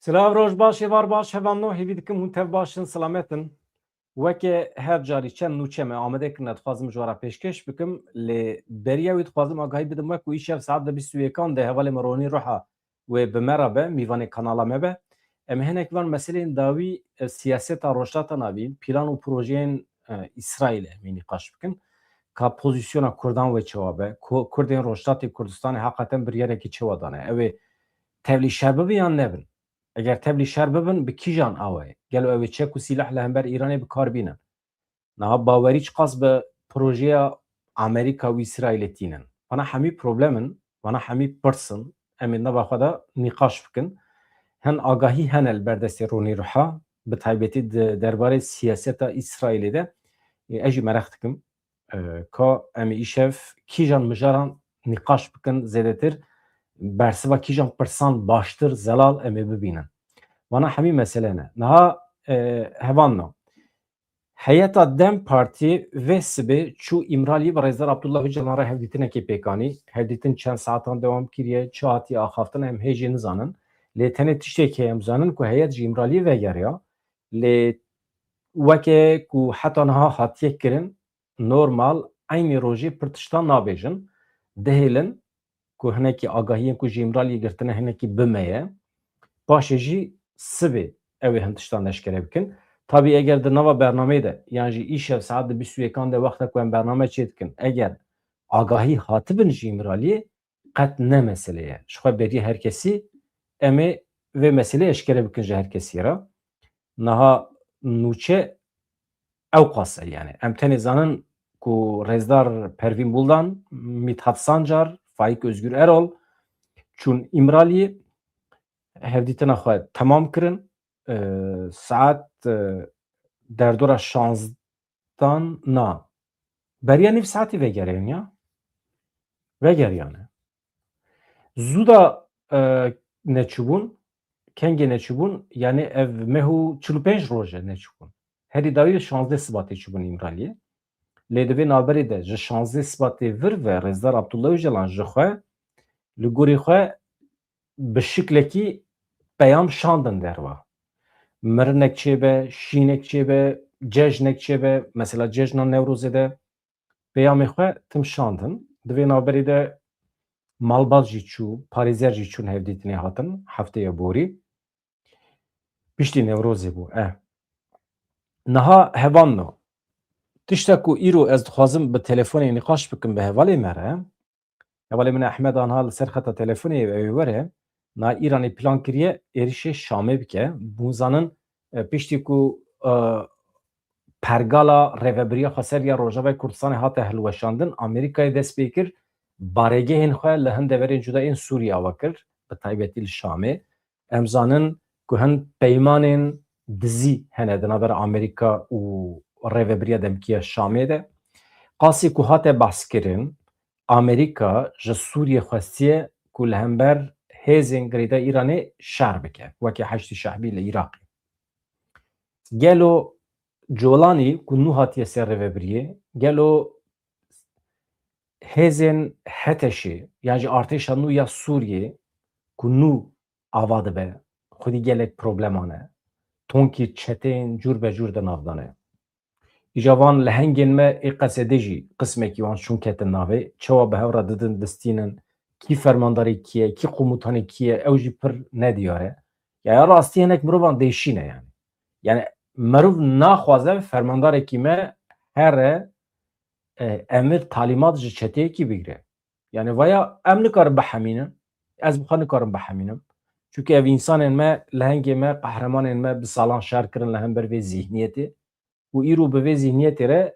Silav roj baş var baş hevan no hevî dikim hûn tev başin selametin. Weke her carî çend nûçe me amade kirine dixwazim ji we re pêşkêş bikim lê beriya wî dixwazim agahî bidim wek û îşev saet de bîst û yêkan de hevalê me ronî riha wê bi me re be mîvanê kanala me be. Em hinek van meseleyên dawî siyaseta rojhilata navîn pîlan û projeyên İsraîlê em ê nîqaş bikin. Ka pozisyona Kurdan ve çawa be. Kurdên Rojhilatê Kurdistanê heqeten biryarekî çawa dane. Ew ê tevlî şer bibin yan nebin. Eger tevlî şer bibin bi kîjan awe gelo ew ê çek û sîlah li hember Îranê bikarbînin. Niha bawerî çi qas bi projeya Amerîka û İsraîlê tînin. Vana hemî problemin, vana hemî pirsin em ê nava xwe de nîqaş bikin. Hin agahî hene li ber destê ronî riha bi taybetî di derbarê siyaseta İsraîlê de ez jî merex dikim ka em ê îşev kîjan mijaran nîqaş bikin zêdetir bersiva kîjan pirsan baştir zelal em ê bibînin. Vana hemî mesele ne. Niha hevan no. Heyeta Dem Partî vê sibê çû İmraliyê bi Rêzdar Abdullah Öcalan re hevdîtinekê pêkanî. Hevdîtin çend saetan dewam kiriye, çi hatiye axaftin em hê jî nizanin. Lê tenê tiştekê em zanin ku heyet ji İmraliyê vegeriya. Lê weke ku heta niha hatiye kirin normal aynî rojê pir tiştan nabêjin. Dihêlin ku hinekî agahiyên ku ji İmraliyê girtine hinekî bimeye. Paşê jî sibê ew ê hin tiştan neşkere bikin. Tabii eger di nava bernameyê de yan jî îşev saet di bîst û yêkan de wexta ku em bername çê dikin eger agahî hatibin ji İmraliyê qet ne mesele ye. Ji xwe beriya herkesî em ê vê meselê eşkere bikin ji herkesî re. Niha nûçe ew qas e yani. Em tenê zanin ku Rêzdar Pervîn Buldan, Mithat Sancar, Faik Özgür Erol çûn İmraliyê hevdîtina xwe temam kirin. Saet derdora 16 na. Beriya nîv saetî vegeriyan ya. Vegeriyane. Zû da neçûbûn, kengê neçûbûn yani ev mehu 45 roj e neçûbûn. Herî dawî 16 Sibatê çûbûn İmraliyê. Lê di vê naberê de ji 16 Sibatê vir ve Rêzdar Abdullah Öcalan ji xwe li gorî xwe bi şiklekî peyam şandin derva. Mirinek çêbe, şînek çêbe, cejnek çêbe, mesela cejna Newrozê de peyamê xwe tim şandin. Di vê naberê de malbat jî çû, parêzer jî çûn hevdîtinê hatin hefteya borî. Piştî Newrozê bû. Niha hevan no. Tiştek ku îro ez dixwazim bi telefonê nîqaş bikim bi hevalê me re. Hevalê min e Ehmed anha li ser xeta telefonê ew ê were. Niha Îranê plan kiriye êrişê Şamê bike. Bûn zanin piştî ku pergala rêveberiya Xweseriya Rojavayê Kurdistanê hate hilweşandin, Amerîkayê dest pê kir baregehên xwe li hin deverên cudayên Sûriya we kir, bi taybetî li Şamê. Em zanin ku hin peymanên dizî hene di navbera Amerîka û rêveberiya demkiya Şamê de. Qasî ku hate behs kirin, Amerîka ji Sûriyê xwestiye ku li hember hêzên girêda Îranê şer bike, wekî Heştî Şehbî li Iraqê. Gelo Colanî ku nû hatiye ser rêveberiyê, gelo hêzên Heteşê yan jî artêşa nû ya Sûriyê ku nû ava dibe, xwedî gelek probleman e. Tonkî çeteyên cûr be cûr di nav dane. Îja van li hengên me ê Qesedê jî qismekî wan çûn ketin navê, çawa bi hev re didin distînin, kî fermandarê kî ye, kî komutanê kî ye, ew jî pir nediyar e. Ya rastî hinek mirovan değişîn e yani. Yani merov naxwaze fermandarekî me here emir talîmat ji çeteyekî bigire. Yani vaya em nikarin bihemînin, ez bi xwe nikarim bihemînim. Çünkü ev insanên me li hengê me qehremanên me bi salan şer kirin li hember vê zihniyetê û îro bi vê zihniyetê re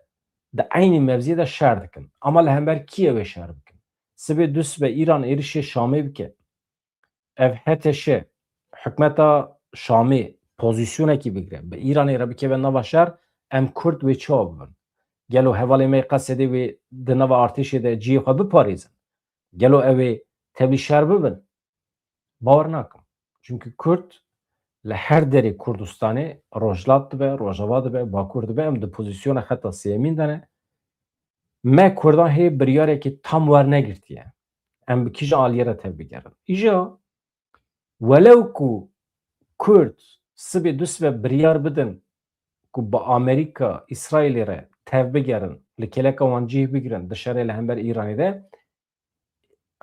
di aynî mevziyê de şer dikin. Ama li hember kî ew ê şer bikin? Sibê du sibe İran êrişê Şamê bike. Ev Heteşê hikmeta Şamê pozisyonekî bigire. Bi İranê re bikeve nava şer, em Kurd wê çawa bibin. Gelo hevalê me Qesedê wê di nava artêşê de ciyê xwe biparêzin. Gelo ew ê tevlî şer bibin. Bawer nakim. Çünkü Kurd li her derê Kurdistanê rojhilat dibe, rojava dibe, bakur dibe, em di pozisyona xeta sêmîn de ne. Me Kurdan hê biryarekî tam wernegirtiye. Em bi kîjan aliyê re tev bigerin. Îja welew ku کرد سبی دوست و بریار بدن که با آمریکا اسرائیل را تف بگیرن لکلک وانجی بگیرن دشاره لهمبر ایرانی ده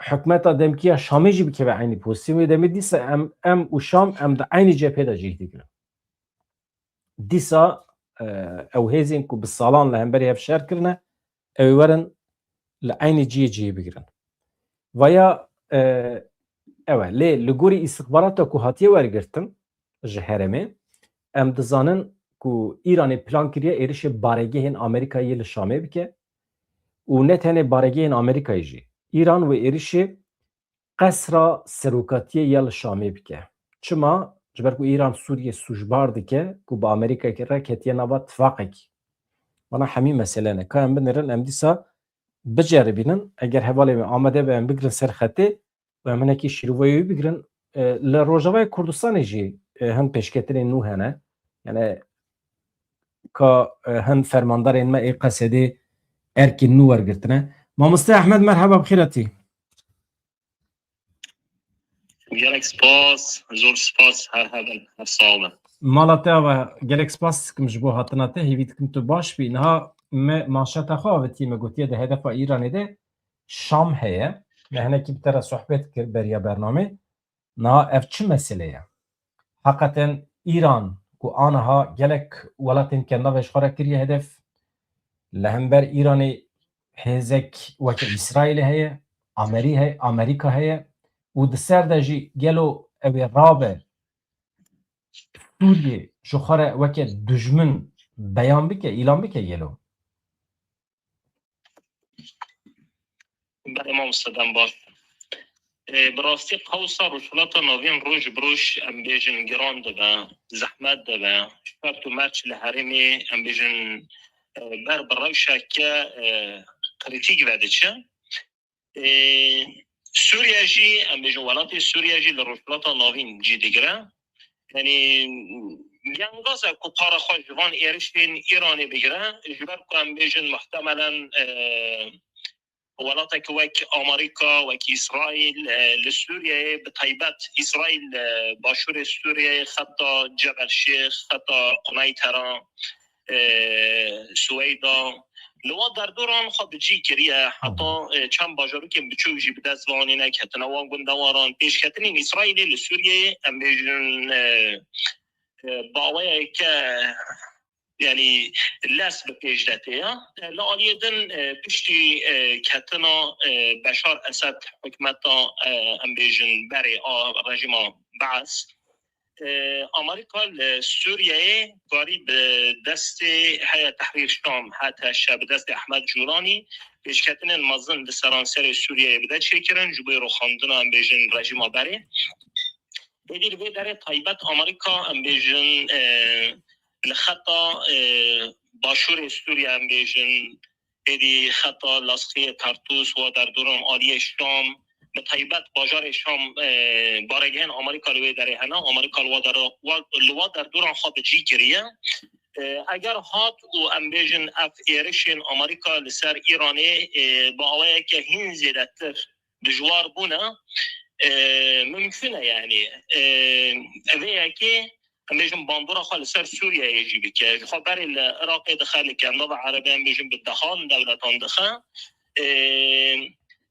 حکمت دمکیه شامی جی بکه به عینی پوستی و دمی دیسا ام و شام ام ده عینی جبهه ده جیه دیگرن دیسا او هیزین که بالسالان لهمبری هفشار کرنه او ورن لعینی جیه بگیرن ویا اوه لی لگوری استخباراتا که هاتیه ورگرتن جهرمه ام دزانن که ایران پلان کریه ایرش بارگی هن آمریکایی لشامه بکه و نه تنه بارگی هن آمریکایی جی ایران و ایرش قصر سروکاتیه یل شامه بکه چما جبر که ایران سوریه سوجبار دکه که با آمریکا که راکتیه نوا اتفاقی کی وانا همین مسئله نه که ام بنرن ام دیسا بجربینن اگر حوالی آمده به ام بگرن سرخطه و همینه که شیروایی بگرن لروجاوای کردستان جی هن پیشکترین نو هنه یعنی که هن فرماندار این ما ای قصده ارکی نو ورگرتنه مامسته احمد مرحبا بخیرتی گلک سپاس زور سپاس هر هبن هر ساله مالتا و گلک سپاس کم جبو هاتناته هیوید کم تو باش بی نها ماشتا خواه و تیم گوتیه ده هدف ایرانی ده شام هیه نهنه کی بتره صحبت کرد بریا برنامه نها اف چه مسئله هیه حقیقتا ایران که آنها گلک ولاتین که نوش خورا کریه هدف لهمبر ایرانی هزک وکه اسرائیل هیه امریکا هیه و دسر ده جی گلو اوی رابه سوریه شخوره وکه دجمن بیان بکه اعلام بکه گلو برای ما مستدام باش براستی قوسا رسولات ناوین روش بروش ام بیجن گران دبا زحمت دبا شرط و مرچ لحرمی ام بیجن بر روشا که قریتیک وده چه سوریا جی ام بیجن ولات سوریا جی لرسولات ناوین جی دیگره یعنی گنگازه که پارا خواه جوان ایرشین ایرانی بگیره جبر که ام بیجن محتملا ولاتك وك امريكا وك اسرائيل لسوريا بطيبات اسرائيل باشور سوريا خطا جبل الشيخ خطا قنيطره سويدا لو در دوران خود جی کریه حتی چند باجارو که بچوجی به دست وانینه که تنوان گندواران پیش کتنین اسرائیل لسوریه ام بیجن باوی که یعنی لس به پیشدته لعالیدن پشتی کتنا بشار اسد حکمتا ام بیجن بری رژیم بعث امریکا سوریه قریب دست حیا تحریر شام حتی شب دست احمد جولانی پیش کتن مازن به سرانسر سوریه بده چیکرن جوبه رو خواندن ام بیجن رژیم بری بدیر به در طیبت امریکا ام بیجن لخطا باشور سوریا ام بیجن ادی خطا لاسخی ترتوس و در دوران عالی شام به طیبت باجار شام بارگهن امریکا روی داره هنا امریکا لوا در دوران خواب جی کریه اگر هات و ام بیجن اف ایرشن امریکا لسر ایرانی با آوه که هین زیدتر دجوار بونه ممکنه یعنی اوه که ام بیجن باندورا خال سر سوریا یجیبی که خبر العراق دخل که انداب عربی ام بیجن بدخان دولتان دخل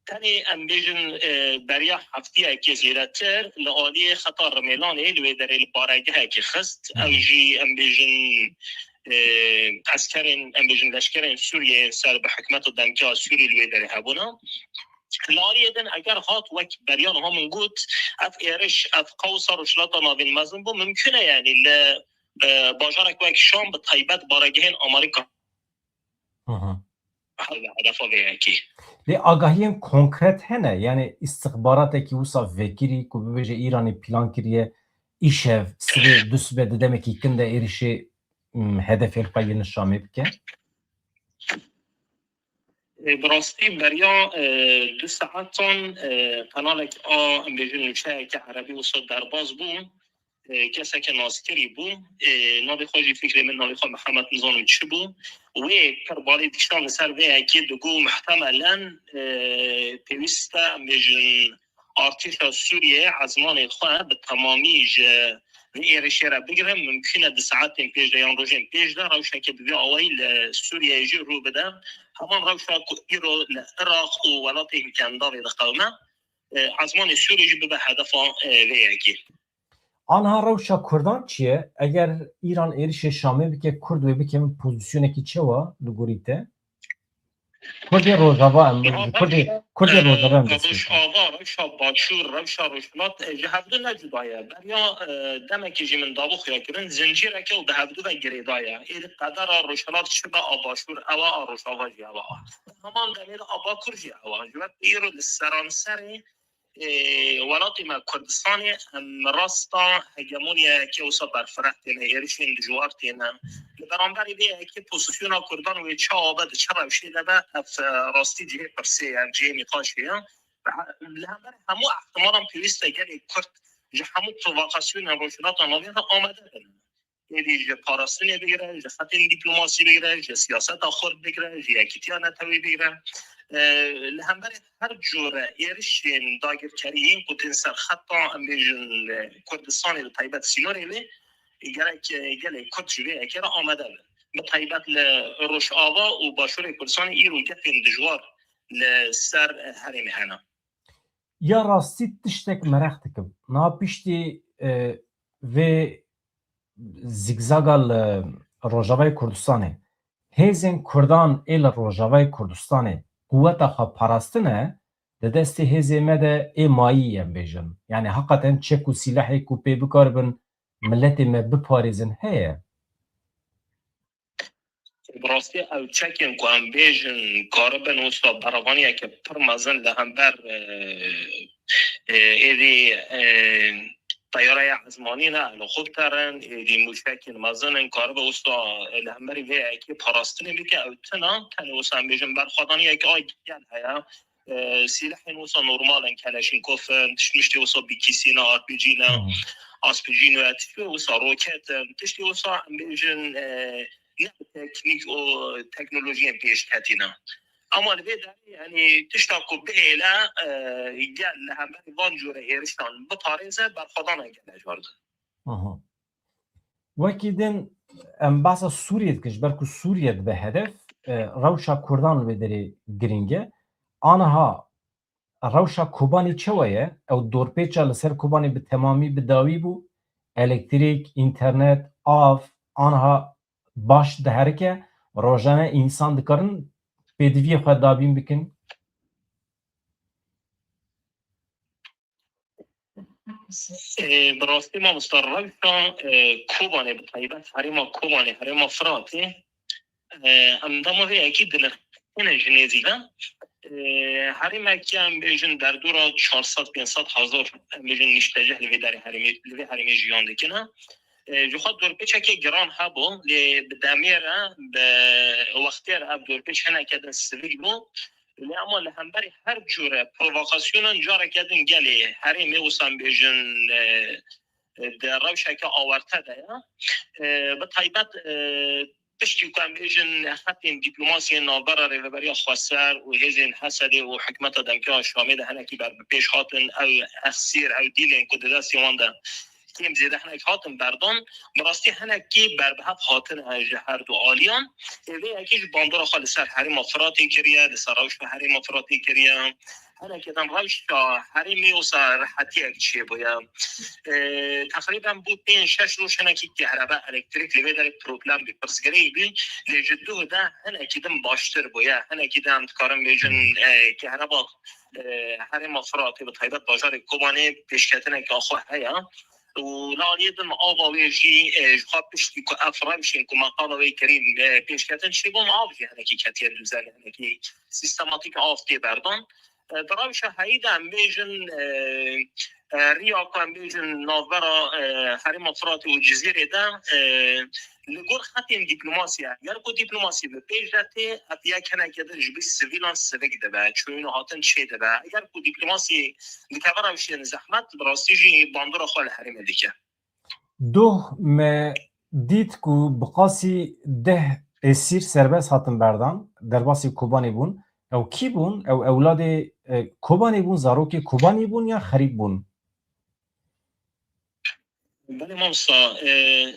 تانی ام بیجن بریا هفتی که زیرتر لعالی خطر میلانی لوی در البارگه که خست او جی ام بیجن عسکرین ام بیجن لشکرین سوریه سر به حکمت و دمکه سوری لوی در هبونا لاریدن اگر هات وک بریان هم منگوت اف ایرش اف قوسا رشلاتا ناوین مزن بو ممکنه یعنی باجارک وک شام به طیبت بارگهن امریکا هدف ویکی لی آگاهی کنکرت هنه یعنی استخباراتی که وصا فکری که بوجه ایرانی پلان کریه ایشف سری دوست به دمکی کنده ایرشی هدف القایل شامی بکن براستی بریا 2 ساعتان قنالک ام بیجن نوشه که عربی و صد درباز بون کسی که ناسکری بون ناوی خوشی فکر من ناوی خواه محمد نظام چه بون و کربالی دکشتان سر وی اکی دگو محتملا پیوسته ام بیجن ارتش سوریه عزمان خواه به تمامیج ایرشی را بگیرم ممکنه 2 ساعت پیش یا روزین پیش ده روشا که بیا اوایل سوریه جی رو بده همان روشا که ایرو العراق و ولات امکاندار دقومه عزمان سوریه جی به هدف ویاکی آنها روشا کردان چیه؟ اگر ایران ایرش شامل بکه کرد و بکه پوزیسیونه که چه و لگوریته؟ کردی روژاوا هم کردی روژاوا هم روشا باشور روشا روشلات جهبدو نجدایه بریا دمکی جی من دابو خویا کرن زنجیره که و به هبدو و گریدایه این قدر روشلات شبه آباشور اوا روشاوا جی اوا همان دمیر آبا کر جی اوا جوات ایرو لسرانسری ولاتی ما کردستانی راستا هگمونیا که اوسا برفرخ تینه ایرشین جوار تینه برانبری بیه که پوزیسیونا کردان و چه آباد چه روشی لبه اف راستی جیه پرسی هم جیه میخاشیه لهمبر همو احتمالم پیوسته گلی کرد جه همو پروواکاسیون روشنات آنویه آمده بینه یعنی جه پاراستینی بگیره جه خطین دیپلوماسی بگیره جه سیاست آخر بگیره جه یکیتیا نتوی بگیره لهمبر هر جوره ایرشین داگر کریین پوتنسیل خطا امیجن کردستانی طیبت سینوری لی گله کرد جوی اکر آمده به طیبت لروش آوا و باشور کردستان ایرو گفین دجوار لسر حریم هنه یا راستی تشتک مرختکم نا پیشتی و زیگزاگال روژاوای کردستانه هیزن کردان ایل روژاوای کردستانه قوت خواه پرستنه ده دستی هیزی مده ای مایی هم بیجن یعنی حقیقتا چک و سلاحی که پی بکار بن ملتی ما بپاریزن هیه براستی او چکین که هم بیجن کاربن وستا براوانیه که پر مزن لهمبر ایدی طیاره عزمانی نه الو خوب ترن ایدی مشکین مزن کاربه وستا لهمبری وی که پاراستنی بی که او تنه وستا هم بیجن برخوادانیه که آی گل هیا سلاحین وستا نورمالن کلاشینکوفن تشمشتی وستا بیکیسینا آرپیجینا آسپیجینو اتفی وستا روکت تشتی وستا هم بیجن تکنیک و تکنولوژی پیش کتینا اما البته یعنی تشتاکو بیلا گل لهمبری وان جوره ایرشتان بطارزه برخوادان گل جارده وکی دن ام بحث سوریه کش برکو سوریه به هدف روشا کردان به دری گرینگه آنها روشا کوبانی چویه او دورپیچا لسر کوبانی به تمامی به داوی بو الکتریک اینترنت آف آنها باش دهره که روزانه انسان دکارن بدوی خود دابین بکن براستی ما مسترشان کوبانی به طیبت حریما کوبانی حریما فراتی اندامو وی اکید لرخین جنیزیده حریما که هم بیجن در دورا 400-500 هزار بیجن نشتجه لوی داری حریمی جیان دکنه جوخات دورپیچه که گران هبو لی بدامیره به وقتی هب دورپیچ هنه کدن سویگ بو لی اما لهمبری هر جوره پروواکاسیونن جاره کدن گلی حریمی وسان بیجن در روشه که آورته ده به طیبت پشتی کن بیجن خطین دیپلوماسی نابره ریوبری خواستر و هزین حسده و حکمت دمکه شامده هنه که بر پیش هاتن او اخسیر او دیلین که دستی وانده کیم زیده هنک هاتن بردان براستی هنکی بر به هاتن جهر دو آلیان و اکیش باندورا خالی سر حریم افراتی کریه لسر روش به حریم افراتی کریه هنکی دم روش حریمی و سر راحتی اکچیه باید تقریبا بود 5-6 روش هنکی کهرباء الکتریک لیوی داره پروبلم بی پرسگری بی لیجدو ده هنکی دم باشتر باید هنکی دم تکارم بیجن کهرباء حریم افراتی به طیبت باجار کوبانی پیشکتنه که آخوه هیا و لالیدن آبا ویجی خواب پشتی که افرامشین که مقالا وی کریم پیشکتن چی بوم آب جی هنکی کتیر دوزن هنکی سیستماتیک آفتی بردان دراوش هایده هم بیجن ریا که هم بیجن ناورا حریم افراتی و جزیره ده لگور خطین دیپلوماسی اگر کو دیپلوماسی به پیش رفته ابیا کنه که در جبی سیویلان سوگ ده به چون هاتن چه ده به اگر کو دیپلوماسی دکور وشین زحمت براستیجی باندور خال حریم دیگه دو ما دید کو بقاسی ده اسیر سرباز هاتن بردان در باسی کوبانی بون او کی بون او اولاد کوبانی بون زاروکی کوبانی بون یا خریب بون بله مامسا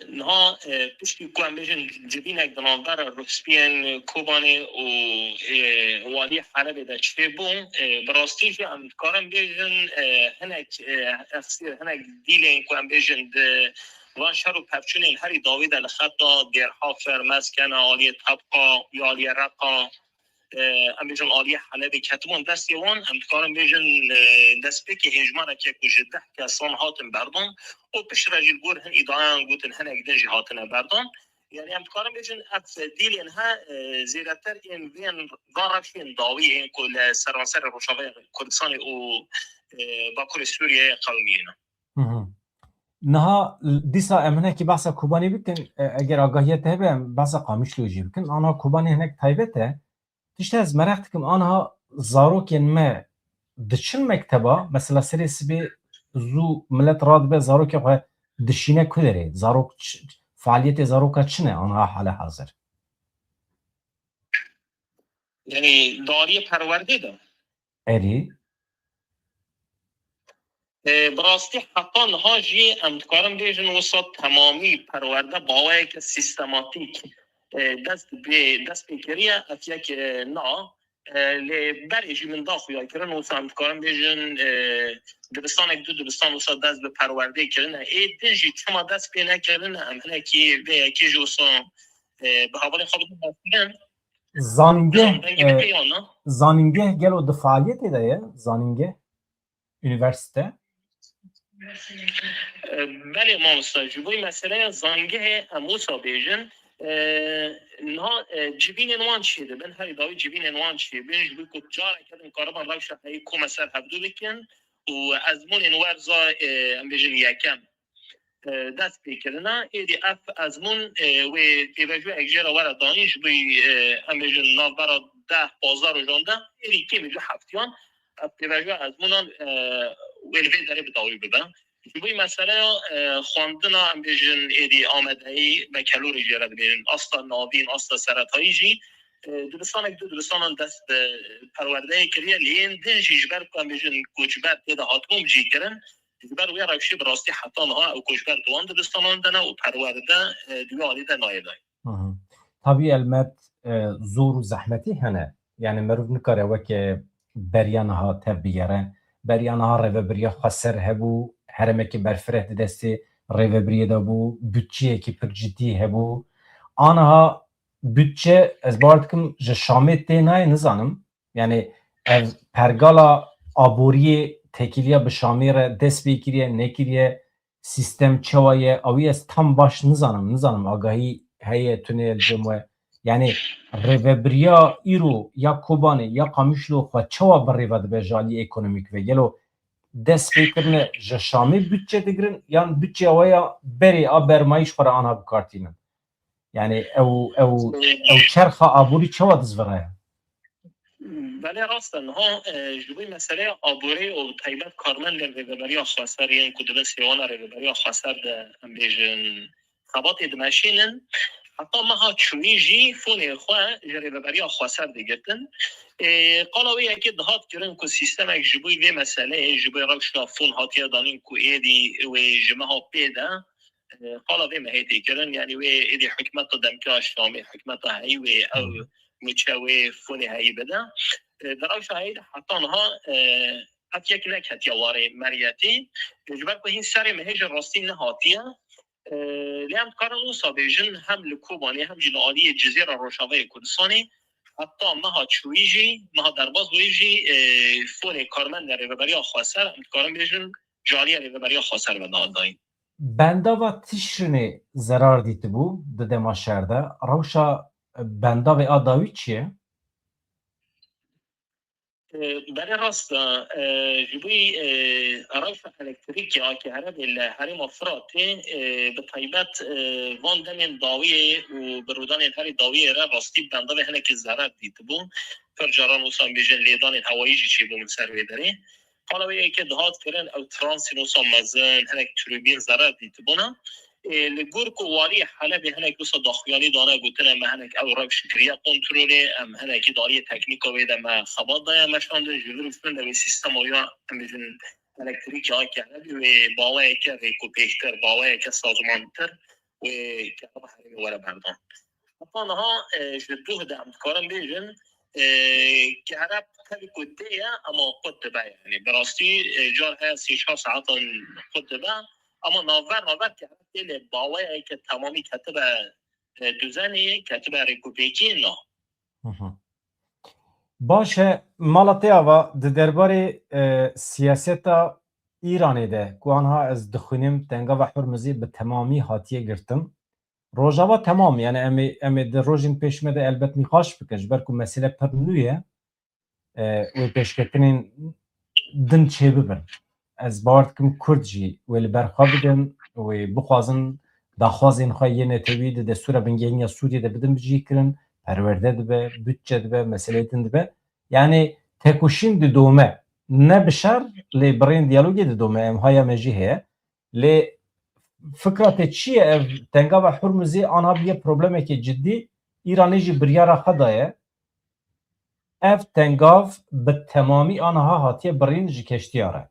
نها پشتی کوام بیشن جبینک دنبال روسپین کوبانی و والی حرب داشته بون براستیش هم کارم بیشن هنگ افسیر هنگ دیلین کوام بیشن وان شرو پفچونین هری داوید الخطا درها فرمز کنه آلی طبقا یا آلی رقا ام بیشن آلی حلب کتبون دست یوان ام کارم بیشن دست بکی هجمانه که کجده کسان هاتن بردن و پیش راجل گور هن ایدان گوتن هن اگدن جهاتنا بردن یعنی ام کارم بیشن اف دیل اینها زیرتر این وین گارفین داوی این کل سرانسر روشاوی کردستان و باکور سوریه قومیه نها دیسا امنه که بحث کوبانی بکن اگر آگاهیت هبه بحث قامیش لوجی بکن آنها کوبانی هنک تایبته تشته از مرخت کم آنها زاروکین ما دچن مکتبا مثلا سری سبی زو ملت راد به زاروک خو دشینه کدره زاروک فعالیت زاروکا چنه آنها حال حاضر یعنی داری پرورده ده اری براستی حتی نها جی امتکارم بیشن وسط تمامی پرورده باوه که سیستماتیک دست بکریه افیا که نا لبری جی من داخل یا کرن وسط امتکارم بیشن دبستان دبستان وسط دست به پرورده کرن دنجی چما دست بی نکرن همه که به یکی جوسان به حوالی خواب دستگن زانینگه گلو ده فعالیتی ده یه زانینگه üniversite بله ما مستجوبی مسئله زانگه اموسا بیجن نه جبین نوان چیده بن هری داوی جبین نوان چیده بن جبی کو جاره کردن کاربان روش هایی کو مسئله هبدو بکن و ازمون نوارزا ام بیجن یکم دست بکردن ایدی اف ازمون و تیوجو اگجر وارا دانیش بی ام بیجن ناو برا 10-15 جانده ایدی که میجو هفتیان تیوجو ازمونان ویلوی داره به داوی ببن جبوی مسئله خواندن هم بیشن ایدی آمدهی به کلوری جرد بیشن اصلا نابین اصلا سرطایی جی دبستان دست پرورده کریه لین دنجی جبر کن بیشن کوچبر تیده هاتموم جی کرن جبر وی روشی براستی حتی نها او کوچبر دوان دبستان دنه و پرورده دوی آلی ده نایه دای طبیعی المت زور و زحمتی هنه یعنی مروف نکاره وکه بریانها تب بیاره بریانها ریوبریا خسر هبو هرمه که برفره دستی ریوبری دابو بودجه که پر جدی هبو آنها بودجه از باردکم جشامت تینای نزانم یعنی پرگالا آبوری تکیلیا به شامیر دست بکریه نکریه سیستم چوایه اوی از تام باش نزانم آگاهی هیه تونل جمعه یعنی ریوبریا ایرو یا کوبانه یا قامیشلو خود چوا بر ریواد به جالی اکونومیک و گلو دست بکرنه جشامی بودجه دگرن یان بودجه ویا بری برمایش پر آنها بکارتینن یعنی او چرخ آبوری چوا دزوره بله راستن ها جوی مسئله آبوری و طیبت کارمند ریوبریا خواستر یعنی کدوم سیوان ریوبریا خواستر ده بیشن خبات دمشینن حتی ما ها چونیجی فونی خواه ریوبریا خواستر دیگرتن قالوی اکی دهات کرن که سیستم اک جبوی وی مسئله جبوی روشنا فون هاتیه دانین که ایدی و جمعه ها پیده قالوی مهیتی کرن یعنی وی ایدی حکمت دمکاش نامی حکمت هایی وی او میچوی فونی هایی بده در روش هایی حتی نها حتی یک نکت یواره مریتی جبر که این سر مهیج راستی نهاتیه لیام کارن اوسا بیجن هم لکوبانی هم جنالی جزیره روشاوی کردستانی حتی مها چویجی مها درباز ویجی فون کارمند ریوبریا خواستر هم کارن بیجن جالی ریوبریا خواستر و ناداین بنده و تشرنی zarar دیت بو ده ما شهرده روشا بنده و آداوی چیه؟ برای راست جبوی روش الکتریکی که هر مفراتی به طیبت واندن داوی و برودان هر داوی را راستی بنده و هنه که ضرر دیده بون پر جاران وسان بیجن لیدان هوایی جی چی بون سروی داره حالا به که دهات کرن او ترانسی وسان مزن هنه که تروبین ضرر دیده بونه لگور کو والی حلب هنک دوستا داخیانی دانه گوتن ام هنک او روش کریا کنترلی ام هنکی داری تکنیکا ویده ما خبات دایا مشانده جلو رفتن دوی سیستم آیا ام بیجن الکتریکی ها کرد و باوی که ریکوپیشتر باوی که سازمانتر و که به حریم وره بردان ها جدوه دعم کارم بیجن که عرب تبی کده اما خود به یعنی براستی جار های 6 ساعت خود به اما ناور که عرب دیل باوی که تمامی کتب دوزنی کتب ریکوپیکی نه باشه مالاتیا و درباره سیاستا ایرانی ده که آنها از دخونیم تنگا و حرمزی به تمامی حاتیه گرتم روجاوا تمام یعنی امی در روزین پیش مده البته میخواش بکش برکو مسئله پر نویه و پیشکتنین دن چه ببن از باورد کم کرد جی ولی برخوا بدن و بخوازن داخوازین خواهی نتوید دستور بنگهین سوریه ده بدن بجی کرن پرورده دبه bütçe دبه مسئله دن دبه یعنی تکوشین ده دومه نه بشر لی برین دیالوگی ده دومه امهای مجیه لی فکرات چیه تنگا و حرمزی آنها بیه پروبلمه که جدی ایرانی جی بریارا خدایه اف تنگاف به تمامی آنها هاتیه برین جی کشتیاره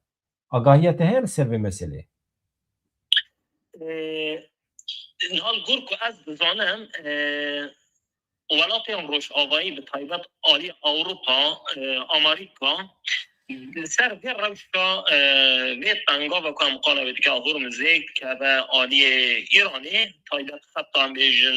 آگاهیت هر سر به مسئله نهال گرکو از بزانم ولات روش آوایی به طایبت آلی اوروپا آمریکا سر در روشا وی تنگا و کام قالا وید که هرمزی که به آلی ایرانی طایبت خطا هم بیجن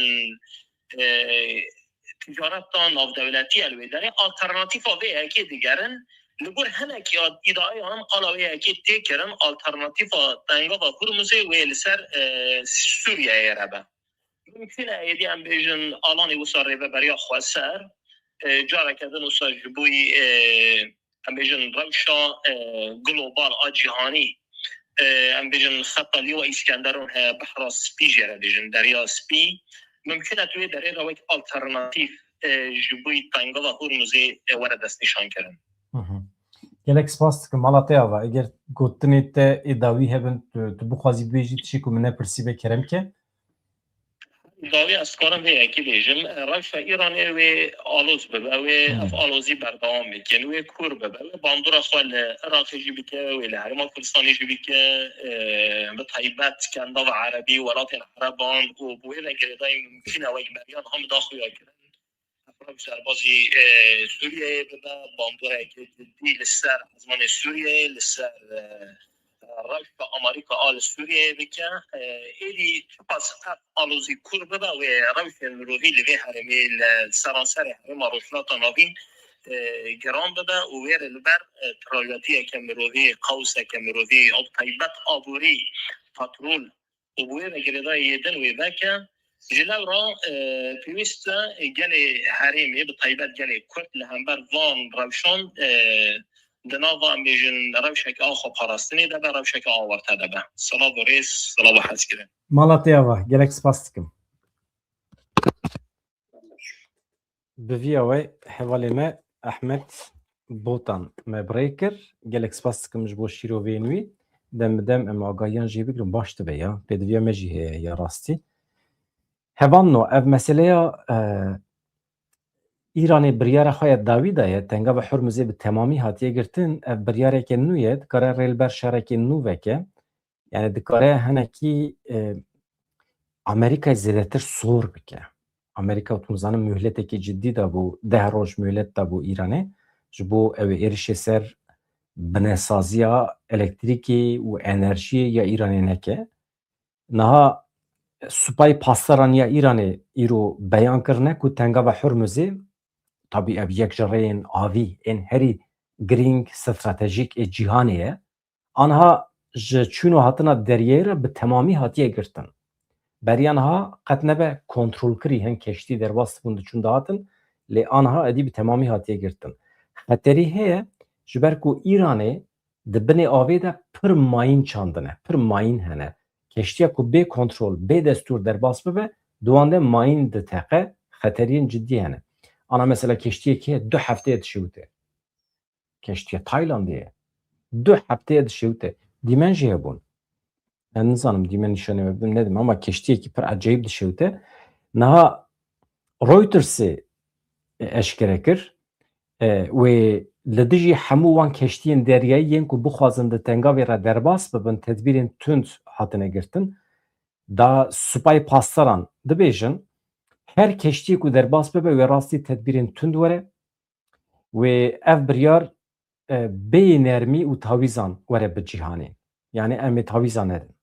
تجارت تا ناو دولتی الویداری آلترناتیف آوی اکی دیگرن لگور همه که ایدای هم قلاوی اکی تیکرن آلترناتیف تنگا و هرمزی وی لسر سوریه ایرابه ممکنه ایدی هم بیجن آلانی وصاره و بریا خواسر جاره کدن وصار جبوی هم بیجن روشا گلوبال جهانی هم بیجن خطالی و اسکندرون بحر سپی جره بیجن دریا سپی ممکنه توی دره روی آلترناتیف جبوی تنگا و هرمزی ورد دست نشان کردن گلک سپاس که مالاتیا و اگر گوتنیت ایداوی هبن تو بخوازی بیجی تشی که منه پرسیبه کرم که داوی از کارم به یکی بیجم روش ایرانی و آلوز ببه و اف آلوزی بردوام میکن و کور ببه و باندور اخوال عراقی جی بیکه و لحرما کردستانی جی بیکه به طیبت کنده و عربی ولات عربان و بوی و گریدای ممکنه و ایمریان هم داخویا کرن روش سربازی سوریه ببه باندور اکی جدی لسر ازمان سوریه لسر روش به آمریکا آل سوریه بکن ایلی چپاس آلوزی کور ببا و روش مروهی لوی حرمی سرانسر حرم روشنات ناوین گران ببا و ویر البر تراجاتی که مروهی قوس که مروهی طیبت آبوری پاترول و بویر گریدای یدن و بکن جلو را پیوست گلی حرمی به طیبت گلی کرد لهمبر وان روشان دناوا میجن روشک آخو پاراستنی ده به روشک آورته ده به سلام و ریس سلام و حس کرن مالاتیا و گلک سپاس کم بوی اوی حوالی ما احمد بوتان ما بریکر گلک سپاس کم جبو شیرو وینوی دم اما آگاهیان جی بگرم باشته به یا پیدویا مجیه یا راستی هوان نو اف مسئله ایرانی بریار خواهد داوی داید تنگا و حرمزی به تمامی حاتیه گرتن اف بریاره که نوید کاره ریل بر شاره که نو وکه یعنی دکاره هنکی امریکا زیده تر سور بکه امریکا تونزانه مهلته که جدی دا بو 10 روز مهلت دا بو ایرانه جبو او ایرش سر بنسازیا الکتریکی و انرژی یا ایرانی نکه نها سپای پاسداران یا ایرانی ایرو بیان کرنه که تنگا و حرمزی طبیعی اب یک جرین آوی این هری گرینگ استراتژیک جهانیه آنها چونو هاتنا دریه به تمامی هاتیه گرتن بری آنها قد نبه کنترل کری هن کشتی در واسط بونده چون دهاتن لی آنها ادی به تمامی هاتیه گرتن خطری هیه جبرکو ایرانی دبنی آوی ده پر ماین چاندنه پر ماین هنه کشتیا کو به کنترل به دستور در باس ببه دوانده ماین ده تقه خطرین جدی هنه آنا مثلا کشتیه که 2 هفته دشوته کشتی تایلاندیه 2 هفته دشوته دیمن جیه بون نظام دیمن نشانه ببین ندیم اما کشتیه که پر عجیب دشوته نه رویترس اشکره کر و li dijî hemû wan keştiyên deryayî yên ku bixwazin di tengavê re derbas bibin tedbîrên tund hatine girtin, da supay pastaran dibêjin her keştiyê ku derbas bibe wê rastî tedbîrên tund were wê ev biryar bê nermî û tawîzan were bi cîhanê. Yani em ê tawîza nedin.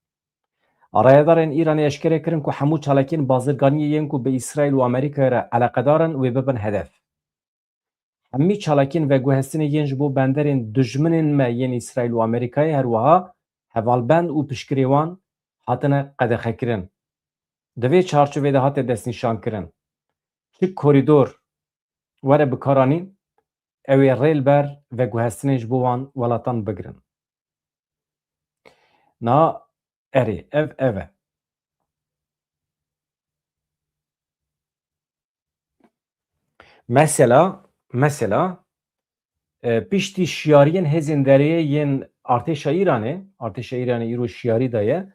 Arayadarên Îranê eşkere kirin ku hemû çalakiyên bazirganiyê yên ku bi İsraîl û Amerîkayê re eleqedar in wê bibin hedef. Hemî çalakiyên veguhestinê yên ji bo benderên dijminên me yên İsraîl û Amerîkayê her wiha hevalbend û piştgirê wan hatine qedexekirin. Di vê çarçovê de hate destnîşankirin. Çi korîdor were bikaranîn, ew ê rêl ber veguhestinê ji bo wan welatan bigirin. Na erê ev e. Mesela piştî şiyariyên hêzên deriyê yên Artêşa Îranê îro şiyarî daye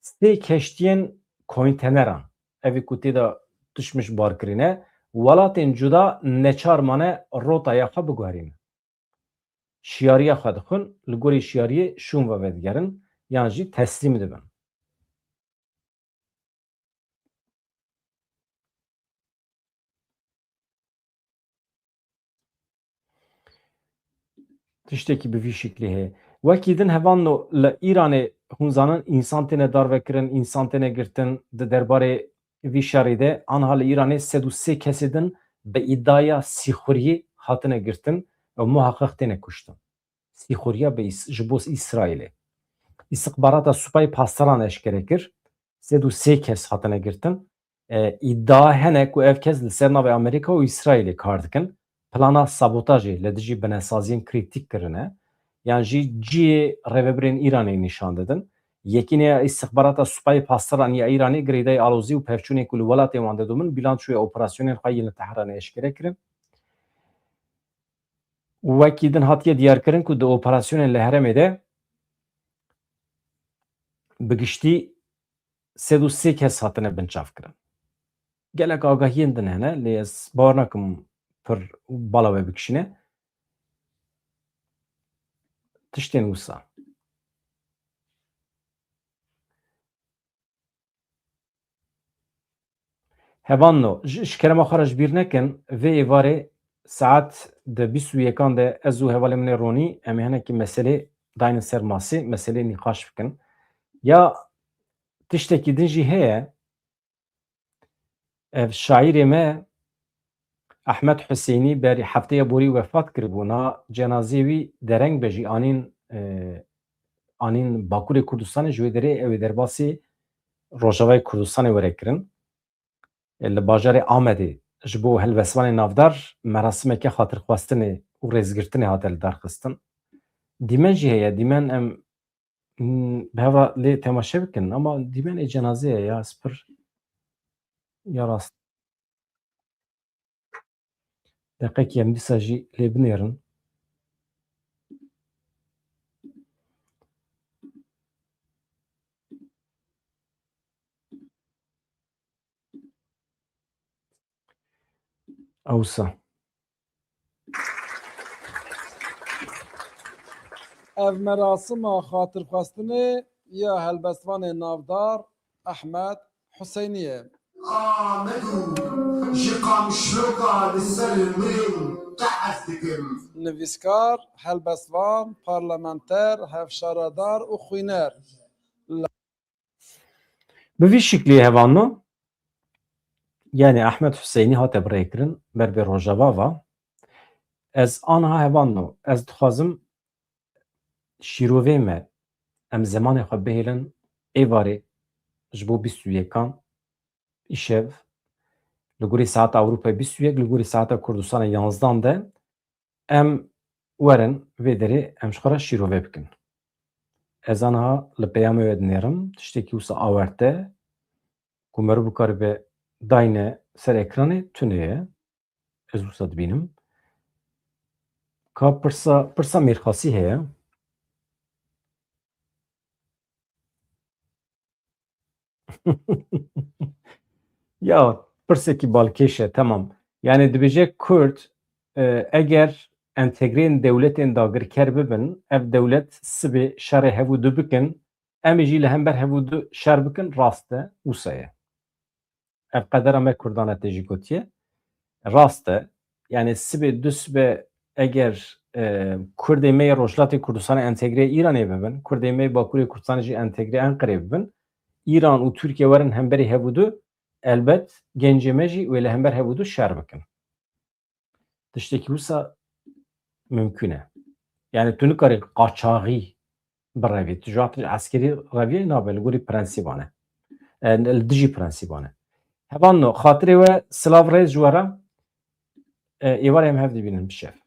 sê keştiyên koyteneran evê ku tê de tişmiş barkirîne welatên cuda neçarmane rotaya xwe biguherînin. Şiyariya xwe dixwin, li gorî şiyariyê şûn ve vedigerin yan jî teslîm dibin. Tiştekî bi vî şeklî heye. Wekî din hevan li Îranê hûn zanin însan têne darvekirin, însan têne girtin di derbarê vî şerê de aniha li Îranê sed û sê kesê din bi îddiaya sîxuriyê hatine girtin û muheqqiq têne kuştin. Sîxuriya ji bo İsraîlê. İstixbarata Supayê Pastaran eşkere kir. Sed û sê kes hatine girtin. İddia hene ku ev kes li ser navê Amerîka û İsraîlê kar dikin. Plana sabotajê li dijî binêsaziyên krîtîk kirine. Yan jî ciyê rêvebirên Îranê nîşan didin. Yekînê istixbarata Supayê Pastaran ya Îranê girêdayê alozî û pevçûnê ku li welatê wan de dibin bîlançoya operasyonên xwe yên li Tehranê eşkere kirin. Wekî din hatiye diyarkirin ku di operasyonên li herêmê de bi giştî sed û sê kes hatine binçavkirin. Gelek agahiyên din hene lê ez bawer nakim pir bala we bikişîne. Tiştên wisa. Hevanno ji kerema xwe re ji bîr nekin vê êvarê saet di bîst û yekan de ez û hevalê min ê Ronî em ê hinekî meselê dayînin ser masê meselê nîqaş bikin. Ya tiştekî din jî heye ev şaîrê me Ehmed Hüseynî berî hefteya borî wefat kiribû na cenazeyê wî dereng be jî anîn Bakurê Kurdistanê ji wê derê ew ê derbasî Rojavayê Kurdistanê were kirin. Li bajarê Amedê ji bo helbestvanê navdar merasimeke xatirxwestinê û rêzgirtinê hate li darxistin. Dîmen jî heye dîmen em bi heva lê temaşe bikin ama dîmen ê cenazê ye ya ez pir ya rast deqekî em dîsa jî lê binêrin. Ewsa ev merasima xatirxwestinê ya helbestvanê navdar Ehmed Hüseynî ye. آمدوا ji qamişloka li ser mirin qehez dikim. Nivîskar, helbestvan, parlamenter, hevşaradar û xwîner. Bi vî şeklî hevanno yani Ehmed Hüseynî hate birêkirin ber vê rojava va ez aniha hevanno ez dixwazim şîrovê me em zemanê xwe bihêlin êvarê ji bo bîst û yekan îşev li gorî saeta Ewropayê bîst û yek li gorî saeta Kurdistanê yanzdan de em werin vê derê em ji xwe re şîrovê bikin. Ez aniha li peyamê we dinêrim tiştekî wisa awarte ku merû bikaribe dayîne ser ekranê tunê ye ez wisa dibînim. Ka pirsa mêrxasî heye. Ya pirsekî balkêş e temam. Yani dibêje Kurd eger entegreyin devletin dagirker bibin, ev devlet sibi şerê hevûdû bikin, em jî li hember hevûdû şer bikin rast e wisa ye. Ev qedera me Kurdan tê jî gotiye. Rast e. Yani sibi du sibe eger Kurdê me Rojhilatê Kurdistanê entegre İranê bibin, Kurdê me Bakurê Kurdistanê jî entegre Enqerê bibin, İran û Türkiye werin hemberî hevûdû elbet gencê me jî wê li hember hevûdû şer bikin. Tiştekî wisa mümkün e. Yani tu nikarî qaçaxî birevî. Tu ji eskerî reviyê nabe li gorî prensîban e. Li dijî prensîban e. Hevan no xatirê we silav rêz ji were êvarê em hev dibînin bişev.